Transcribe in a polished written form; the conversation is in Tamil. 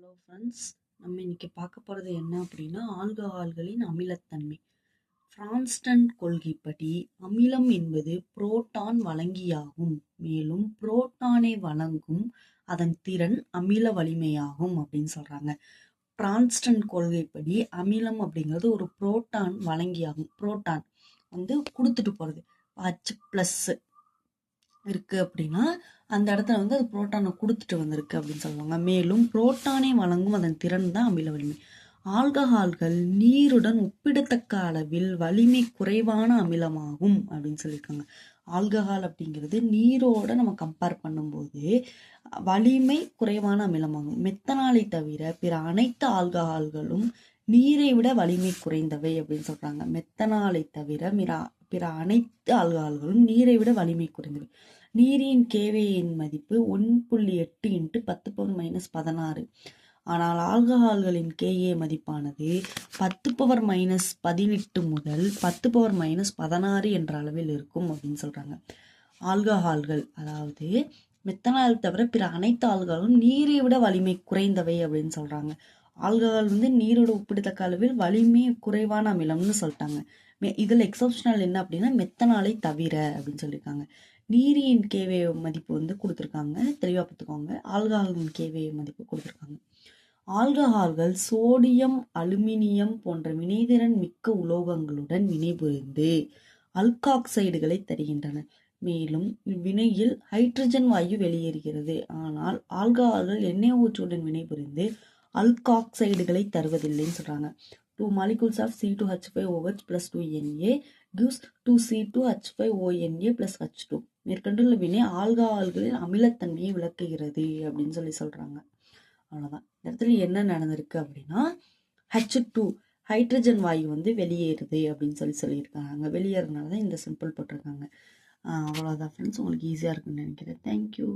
ஹலோ ஃப்ரெண்ட்ஸ், நம்ம இன்னைக்கு பார்க்க போகிறது என்ன அப்படின்னா ஆல்கஹால்களின் அமிலத்தன்மை. பிரான்ஸ்டன் கொள்கைப்படி அமிலம் என்பது புரோட்டான் வழங்கியாகும், மேலும் புரோட்டானை வழங்கும் அதன் திறன் அமில வலிமையாகும் அப்படின்னு சொல்றாங்க. பிரான்ஸ்டன் கொள்கைப்படி அமிலம் அப்படிங்கிறது ஒரு புரோட்டான் வழங்கியாகும். புரோட்டான் கொடுத்துட்டு போறது H+ இருக்கு அப்படின்னா அந்த இடத்துல அது புரோட்டானை கொடுத்துட்டு வந்திருக்கு அப்படின்னு சொல்லுவாங்க. மேலும் புரோட்டானை வழங்கும் அதன் திறன் தான் அமில வலிமை. ஆல்கஹால்கள் நீருடன் ஒப்பிடத்தக்க அளவில் வலிமை குறைவான அமிலமாகும் அப்படின்னு சொல்லியிருக்காங்க. ஆல்கஹால் அப்படிங்கிறது நீரோட நம்ம கம்பேர் பண்ணும்போது வலிமை குறைவான அமிலமாகும். மெத்தனாலை தவிர பிற அனைத்து ஆல்கஹால்களும் நீரை விட வலிமை குறைந்தவை அப்படின்னு சொல்றாங்க. மெத்தனாலை தவிர பிற அனைத்து ஆல்கஹால்களும் நீரை விட வலிமை குறைந்தவை. நீரின் கேவேயின் மதிப்பு 1.8 × 10⁻16. ஆனால் ஆல்கஹால்களின் கேஏ மதிப்பானது 10⁻18 முதல் 10⁻16 என்ற அளவில் இருக்கும் அப்படின்னு சொல்றாங்க. ஆல்கஹால்கள் அதாவது மெத்தனால் தவிர பிற அனைத்து ஆல்கஹாலும் நீரை விட வலிமை குறைந்தவை அப்படின்னு சொல்றாங்க. ஆல்கஹால் நீரோட ஒப்பிடத்தக்க அளவில் வலிமை குறைவான அமிலம்னு சொல்லிட்டாங்க. இதுல எக்ஸப்ஷனல் என்ன அப்படின்னா மெத்தனாலை தவிர அப்படின்னு சொல்லியிருக்காங்க. நீரின் கேவே மதிப்பு கொடுத்துருக்காங்க, தெளிவா பார்த்துக்கோங்க. ஆல்கஹாலின் கேவே மதிப்பு கொடுத்துருக்காங்க. ஆல்கஹால்கள் சோடியம், அலுமினியம் போன்ற வினைதிறன் மிக்க உலோகங்களுடன் வினைபுரிந்து அல்காக்சைடுகளை தருகின்றன. மேலும் இவ்வினையில் ஹைட்ரஜன் வாயு வெளியேறுகிறது. ஆனால் ஆல்கஹால்கள் NaOH வினைபுரிந்து அல்காக்சைடுகளை தருவதில்லைன்னு சொல்றாங்க. 2 molecules of C2H5OH plus 2Na gives 2C2H5ONa plus H2. மேற்கண்டுள்ள வினை ஆல்கஹால்களின் அமிலத்தன்மையை விளக்குகிறது அப்படின்னு சொல்றாங்க. அவ்வளவுதான். இந்த இடத்துல என்ன நடந்திருக்கு அப்படின்னா H2 ஹைட்ரஜன் வாயு வெளியேறுது அப்படின்னு சொல்லியிருக்காங்க. வெளியேறதுனால தான் இந்த சிம்பிள் போட்டிருக்காங்க. அவ்வளோதான் ஃப்ரெண்ட்ஸ், உங்களுக்கு ஈஸியாக இருக்குன்னு நினைக்கிறேன். தேங்க்யூ.